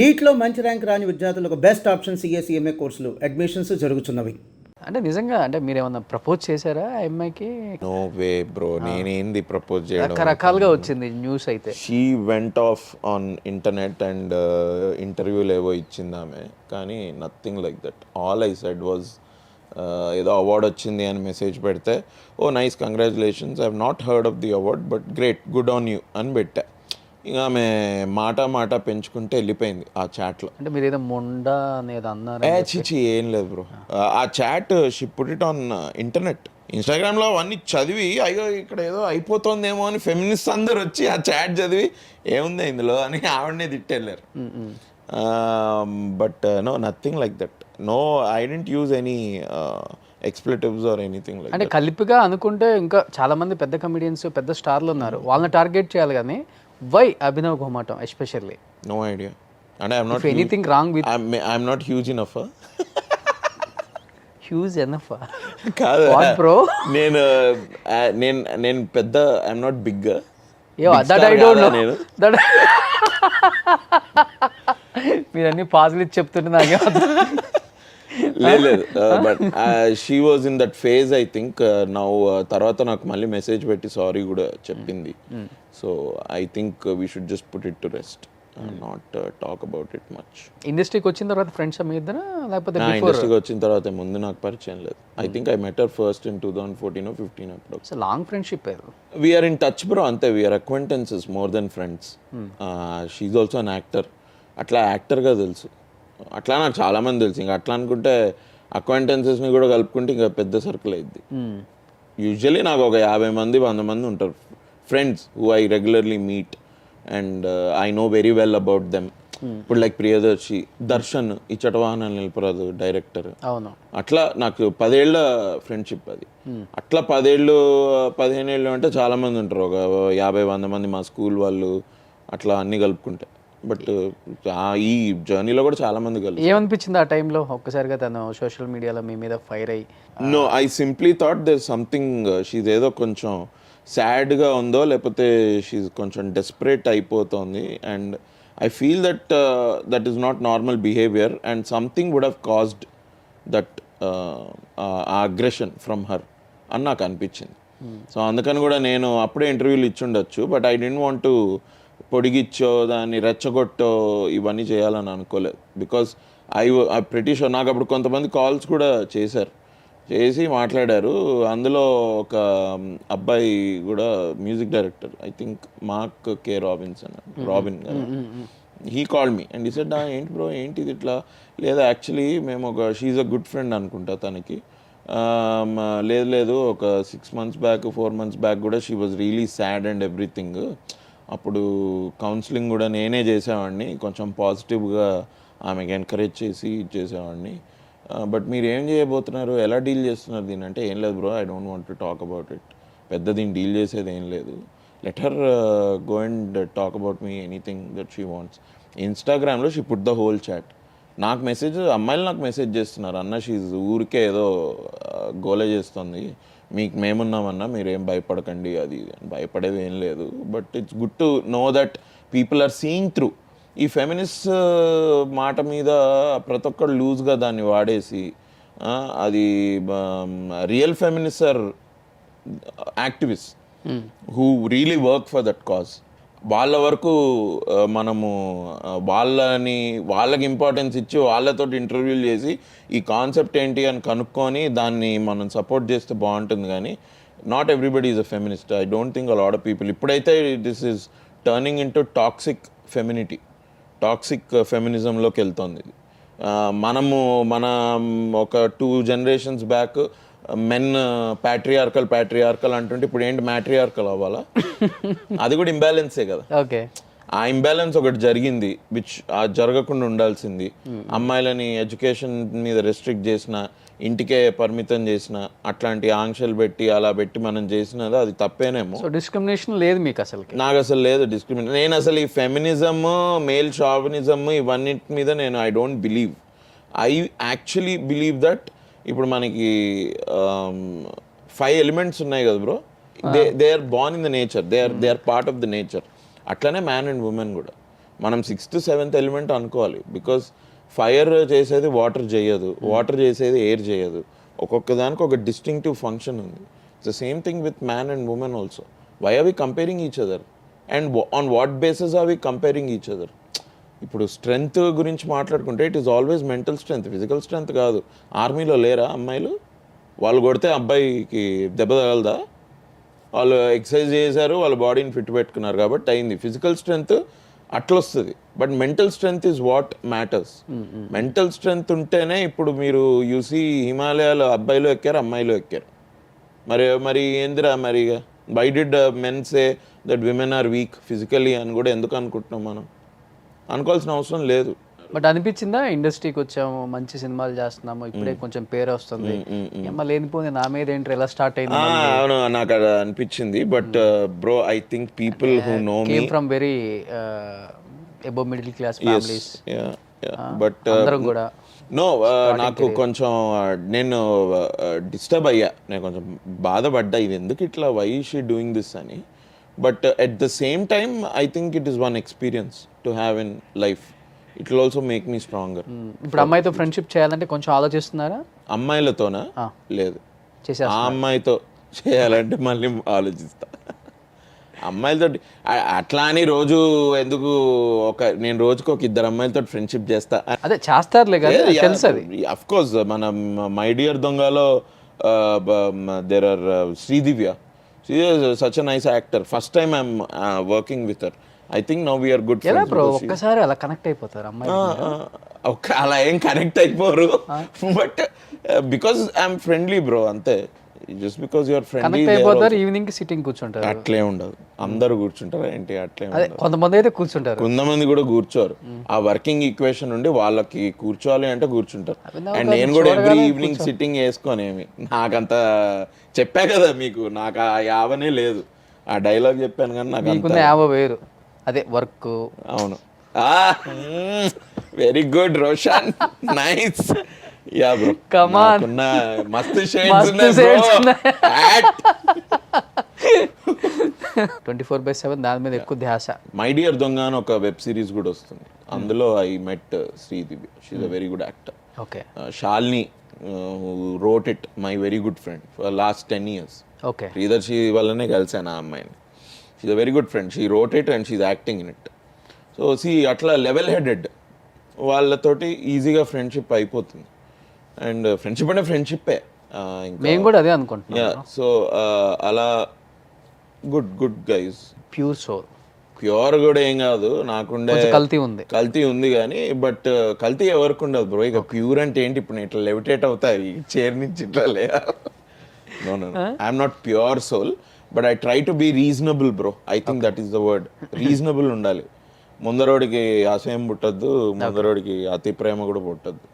నీట్లో మంచి ర్యాంక్ రాని విద్యార్థులకు బెస్ట్ ఆప్షన్ సిఎస్ఈఎంఏ కోర్సులు అడ్మిషన్స్ జరుగుతున్నవి. అంటే నిజంగా అంటే మీరేమన్నా ప్రపోజ్ చేశారా ఆ అమ్మాయికి? నో వే బ్రో, నేనేంది ప్రపోజ్ చేయడం. రకరకాలుగా వచ్చింది న్యూస్ అయితే. She went off on internet and ఇంటర్వ్యూలు ఏవో ఇచ్చింది ఆమె, కానీ nothing like that. All I said was ఏదో అవార్డ్ వచ్చింది అని మెసేజ్ పెడితే, oh nice congratulations, I have not heard of the award but great, good on you అని పెట్టా. ఇంకా ఆమె మాట పెంచుకుంటే వెళ్ళిపోయింది ఆ చాట్లో. అంటే మీరు ఏదో మొండా అనేది అన్నారు. చిచి ఏం లేదు బ్రో, ఆ chat she put it on internet. ఇన్స్టాగ్రామ్లో అవన్నీ చదివి అయ్యో ఇక్కడ ఏదో అయిపోతుందేమో అని ఫెమినిస్ట్ అందరు వచ్చి ఆ చాట్ చదివి ఏముంది ఇందులో అని ఆవిడనే తిట్టెళ్ళారు. But no, nothing like that. No, I didn't use any expletives or anything like. అంటే కలిపిగా అనుకుంటే ఇంకా చాలా మంది పెద్ద కమెడియన్స్, పెద్ద స్టార్లు ఉన్నారు, వాళ్ళని టార్గెట్ చేయాలి. కానీ why Abhinav Gomatam especially? No idea. అంటే I'm not anything wrong with I'm not huge enough. Huge enough కాదు బ్రో, నేను పెద్ద, I'm not big. That I don't know. That మీరు అన్ని పాజిటివ్ చెప్తుంటే నాకే లేదు. But she was in that phase I think. Now తర్వాత నాకు మళ్ళీ మెసేజ్ పెట్టి సారీ కూడా చెప్పింది. So I think we should just put it to rest, not talk about it much. ఇండస్ట్రీకి వచ్చిన తర్వాత ఫ్రెండ్స్ మీ ఇద్దరు, లేకపోతే ఇండస్ట్రీకి వచ్చిన తర్వాత ముందు నాకు పరిచయం లేదు. I think I met her first in 2014 or 15 అప్పుడు. Long friendship. We're in touch bro, అంతే. We're acquaintances more than friends. She's also an actor. అట్లా యాక్టర్గా తెలుసు, అట్లా నాకు చాలామంది తెలుసు. ఇంకా అట్లా అనుకుంటే అక్వైంటెన్సెస్ని కూడా కలుపుకుంటే ఇంకా పెద్ద సర్కిల్ అయింది. యూజువలీ నాకు ఒక 50 మంది 100 మంది ఉంటారు friends who I regularly meet and I know very well about them. ఇప్పుడు లైక్ ప్రియదర్శి, దర్శన్, ఈ చటవాహనాలు నిలపరాదు డైరెక్టర్, అవును, అట్లా నాకు 10 ఏళ్ళ ఫ్రెండ్షిప్ అది. అట్లా 10 ఏళ్ళు 15 ఏళ్ళు అంటే చాలామంది ఉంటారు, ఒక 50-100 మంది మా స్కూల్ వాళ్ళు, అట్లా అన్నీ కలుపుకుంటే. బట్ ఈ జర్నీలో కూడా చాలా మంది కలిసి. ఏమనిపించింది ఆ టైంలో ఒక్కసారిగా తను సోషల్ మీడియాలో మీ మీద ఫైర్ అయ్యి? No, I simply thought there something, she's ఏదో కొంచెం సాడ్గా ఉందో, లేకపోతే షీజ్ కొంచెం డెస్పరేట్ అయిపోతుంది. And I feel that is not normal behaviour and something would have caused that aggression from her అని నాకు అనిపించింది. సో అందుకని కూడా నేను అప్పుడే ఇంటర్వ్యూలు ఇచ్చుండొచ్చు, but I didn't want to పొడిగిచ్చో దాన్ని రెచ్చగొట్టో ఇవన్నీ చేయాలని అనుకోలేదు. బికాస్ ఐ ప్రిటీ షూర్ నాకు అప్పుడు కొంతమంది కాల్స్ కూడా చేసి మాట్లాడారు. అందులో ఒక అబ్బాయి కూడా music director, I think Mark K Robin గారు. He called me and he said, ఏంటి బ్రో ఏంటి ఇది ఇట్లా? లేదా యాక్చువల్లీ మేము షీఈ్ అ గుడ్ ఫ్రెండ్ అనుకుంటా తనకి. లేదు ఒక 6 months బ్యాక్ 4 months బ్యాక్ కూడా she was really sad and everything. అప్పుడు కౌన్సిలింగ్ కూడా నేనే చేసేవాడిని, కొంచెం పాజిటివ్గా ఆమెకి ఎంకరేజ్ చేసి చేసేవాడిని. బట్ మీరు ఏం చేయబోతున్నారు, ఎలా డీల్ చేస్తున్నారు దీన్ని అంటే, ఏం లేదు bro, I don't want to talk about it. పెద్ద దీన్ని డీల్ చేసేది ఏం లేదు. Let her go and talk about me anything that she wants. ఇన్స్టాగ్రామ్లో she put the whole chat. నాకు అమ్మాయిలు నాకు మెసేజ్ చేస్తున్నారు, అన్న షీజ్ ఊరికే ఏదో గోలే చేస్తుంది, మీకు మేమున్నామన్నా మీరేం భయపడకండి, అది భయపడేది ఏం లేదు. But it's good to know that people are seeing through. ఈ ఫెమినిస్ట్ మాట మీద ప్రతి ఒక్కరు లూజ్గా దాన్ని వాడేసి, అది real feminist or activist who really work for that cause. వాళ్ళ వరకు మనము వాళ్ళకి ఇంపార్టెన్స్ ఇచ్చి వాళ్ళతో ఇంటర్వ్యూలు చేసి ఈ కాన్సెప్ట్ ఏంటి అని కనుక్కొని దాన్ని మనం సపోర్ట్ చేస్తే బాగుంటుంది. కానీ not everybody is a feminist. I don't think a lot of people. ఇప్పుడైతే this is turning in to toxic ఫెమినిజంలోకి వెళ్తుంది. మన ఒక 2 generations బ్యాక్ మెన్ ప్యాట్రియార్కల్ అంటుంటే ఇప్పుడు ఏంటి మ్యాట్రియార్కల్ అవ్వాలా? అది కూడా ఇంబ్యాలెన్సే కదా. ఓకే, ఆ ఇంబ్యాలెన్స్ ఒకటి జరిగింది, విచ్ జరగకుండా ఉండాల్సింది. అమ్మాయిలని ఎడ్యుకేషన్ మీద రెస్ట్రిక్ట్ చేసిన, ఇంటికే పరిమితం చేసిన, అట్లాంటి ఆంక్షలు పెట్టి అలా పెట్టి మనం చేసినది అది తప్పేనేమో. సో డిస్క్రిమినేషన్ లేదు మీకు అసలు? నాకు అసలు లేదు డిస్క్రిమినేషన్. నేను అసలు ఈ ఫెమినిజం, మేల్ షావినిజం ఇవన్నిటి మీద నేను I don't believe. I actually believe that ఇప్పుడు మనకి 5 elements ఉన్నాయి కదా bro, they are born in the nature, they are part of the nature. అట్లనే మ్యాన్ అండ్ ఉమెన్ కూడా. మనం 6th 7th ఎలిమెంట్ అనుకోవాలి. బికాస్ ఫైర్ చేసేది వాటర్ చేయదు, వాటర్ చేసేది ఎయిర్ చేయదు. ఒక్కొక్క దానికి ఒక డిస్టింక్టివ్ ఫంక్షన్ ఉంది. It's the same thing with man and woman also. Why are we comparing each other and on what basis are we comparing each other? ఇప్పుడు strength గురించి మాట్లాడుకుంటే it is always mental strength, physical strength కాదు. ఆర్మీలో లేరా అమ్మాయిలు? వాళ్ళు కొడితే అబ్బాయికి దెబ్బ తగలదా? వాళ్ళు ఎక్సర్సైజ్ చేశారు, వాళ్ళ బాడీని ఫిట్ పెట్టుకున్నారు కాబట్టి అయింది. ఫిజికల్ స్ట్రెంగ్త్ అట్లొస్తుంది, but mental strength is what matters. Mental strength ఉంటేనే ఇప్పుడు మీరు యూసీ హిమాలయాలు అబ్బాయిలు ఎక్కారు, అమ్మాయిలు ఎక్కారు. మరి ఏందిరా మరి why did men say that women are weak physically అని కూడా ఎందుకు అనుకుంటున్నాం మనం? అనుకోవాల్సిన అవసరం లేదు. బట్ అనిపించిందా ఇండస్ట్రీకి వచ్చాము, మంచి సినిమాలు చేస్తున్నాము, ఇప్పుడే కొంచెం పేరు వస్తుంది, ఏమో లేనిపోయింది నా మీద ఏంటి ఎలా స్టార్ట్ అయింది? అవును, నాకు అది అనిపించింది. But bro, I think people who know me from very above middle class families, but అందరం కూడా నో, నాకు కొంచెం నేను డిస్టర్బ్ అయ్యా, నేను కొంచెం బాధపడ్డా, ఇది ఎందుకు ఇట్లా, వై షీ డూయింగ్ దిస్ అని. But at the same time I think it is one experience to have in life. It will also make me stronger. ఇప్పుడు అమ్మాయితో ఫ్రెండ్షిప్ చేయాలంటే కొంచెం ఆలోచిస్తున్నారా? అమ్మాయిలతోనా? లేదు, చేసే ఆ అమ్మాయితో చేయాలంటే మళ్ళీ ఆలోచిస్తా. అమ్మాయిలతో అట్లా అని రోజు ఎందుకు, నేను రోజుకి ఒక 2 అమ్మాయిలతో ఫ్రెండ్షిప్ చేస్తా. అదే చేస్తారులే కదా, తెలుసు అది. అఫ్ కోర్స్, మన మై డియర్ దొంగలో there are Sridivya. She is such a nice actor. First time I'm working with her. I think now we're good ఎలా ఫ్రెండ్స్. బ్రో ఒక్కసారి అలా కనెక్ట్ అయిపోతారు అమ్మాయి? అలా ఏం కనెక్ట్ అయిపోరు, but because I'm friendly bro, అంతే. Just because you're friendly connect అయిపోతారు, ఈవినింగ్ కి సిట్టింగ్ కూర్చుంటారు. అట్లే ఉండదు, అందరూ కూర్చుంటారా ఏంటి? అట్లే అదే ఉండదు. కొంతమంది అయితే కూర్చుంటారు, కొంతమంది కూడా కూర్చోరు. ఆ వర్కింగ్ ఈక్వేషన్ నుండి వాళ్ళకి కూర్చోవాలి అంటే కూర్చుంటారు. అండ్ నేను కూడా ఎవ్రీ ఈవినింగ్ సిట్టింగ్ వేసుకోనేమి, నాకంత చెప్పా కదా మీకు, నాకు ఆ యావనే లేదు. ఆ డైలాగ్ చెప్పాను కానీ నాకు మీకున్న 50 వేరు అదే వర్క్. అవును, very good Roshan, nice. Yeah bro, Come on. నాకున్న మస్తు షేడ్స్ మస్తు shades ఉన్నాయి బ్రో. 24/7 దాని మీద ఎక్కువ ధ్యాస. మై డియర్ దొంగ అని ఒక వెబ్ సిరీస్ కూడా వస్తుంది, అందులో I met Sridivya. She's a very good actor. Okay షాల్ని wrote it, my very good friend for last 10 years. Okay Priyadarshi వల్లనే కలిసాను ఆ అమ్మాయిని. She's a very good friend. She wrote it and she's acting in it. So అట్లా level headed వాళ్ళతోటి ఈజీగా friendship అయిపోతుంది. And friendship అంటే ఫ్రెండ్షిప్పే. మేము కూడా అదే అనుకుంటున్నాం. యా, సో అలా good guys. Pure soul. Pure కూడా ఏం కాదు, నాకుండే కల్తీ ఉంది కానీ, బట్ కల్తీ ఎవరికి ఉండదు బ్రో. ఇక ప్యూర్ అంటే ఏంటి, ఇప్పుడు నేను ఇట్లా లెవిటేట్ అవుతాయి చైర్ నుంచి ఇట్లా లేదా? No, I'm not pure soul, but I try to be reasonable bro. I think that is the word. Reasonable ఉండాలి. ముందరోడికి అసహ్యం పుట్టద్దు, ముందరోడికి అతి ప్రేమ కూడా పుట్టద్దు.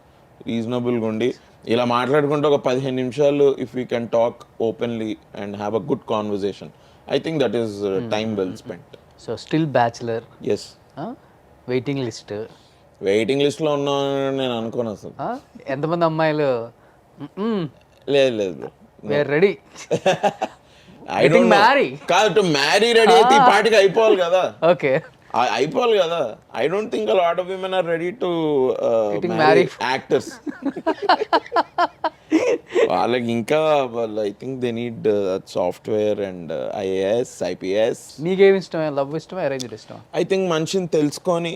రీజనబుల్గా ఉండి ఇలా మాట్లాడుకుంటే ఒక 15 నిమిషాలు if we can talk openly and have a good conversation, I think that is time well spent. So still bachelor? Yes. Waiting list? Waiting లిస్ట్లో ఉన్నా నేను అనుకోను అసలు. ఎంతమంది అమ్మాయిలు? లేదు రెడీ. I don't marry. కాదు, టు మ్యారీ రెడీ అయితే ఈ పాటికి అయిపోవాలి కదా. ఓకే, అయిపోవాలి కదా. I don't think a lot of women are ready to marry actors. వాళ్ళకి ఇంకా వాళ్ళు I think they need software and IAS, IPS. నీకేమి ఇష్టమే? లవ్ ఇష్టమా, అరేంజ్డ్ ఇష్టమా? ఐ థింక్ మనిషిని తెలుసుకొని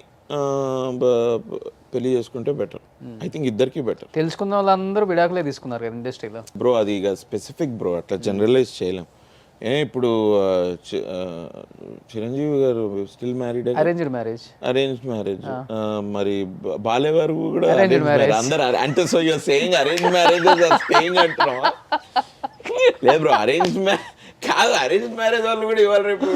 పెళ్లి చేసుకుంటే బెటర్. ఐ థింక్ ఇద్దరికి బెటర్. తెలుసుకున్న వాళ్ళందరూ విడాకులే తీసుకున్నారు కదా ఇండస్ట్రీలో. బ్రో అది ఇక స్పెసిఫిక్ బ్రో, అట్లా జనరలైజ్ చేయలేం. ఇప్పుడు చిరంజీవి గారు స్టిల్ మ్యారీడ్. Arranged marriage. మరి బాలయ్య గారు కూడా Arranged marriage. అందరు అంటే, so you're saying arrange marriages are staying అంటున్నావా? లేదు బ్రో, అరేంజ్ మ్యారేజ్ వాళ్ళు కూడా ఇవాళ రేపు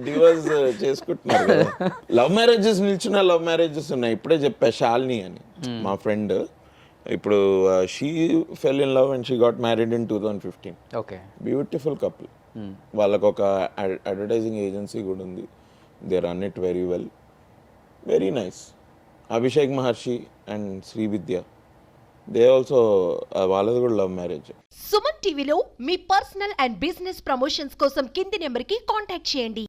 డివోర్స్ చేసుకుంటున్నారు కదా. లవ్ మ్యారేజెస్ నిల్చున్న లవ్ మ్యారేజెస్ ఉన్నాయి. ఇప్పుడే చెప్పా షాల్ని అని మా ఫ్రెండ్. ఇప్పుడు she fell in love and she got married in 2015. Okay, beautiful couple. వాళ్ళకు ఒక అడ్వర్టైజింగ్ ఏజెన్సీ కూడా ఉంది. They run it very well, very nice. Abhishek Maharshi and Srividya, they also, వాళ్ళది కూడా లవ్ మ్యారేజ్. సుమన్ టీవీలో మీ పర్సనల్ అండ్ బిజినెస్ ప్రమోషన్స్ కోసం కింది నెంబర్కి కాంటాక్ట్ చేయండి.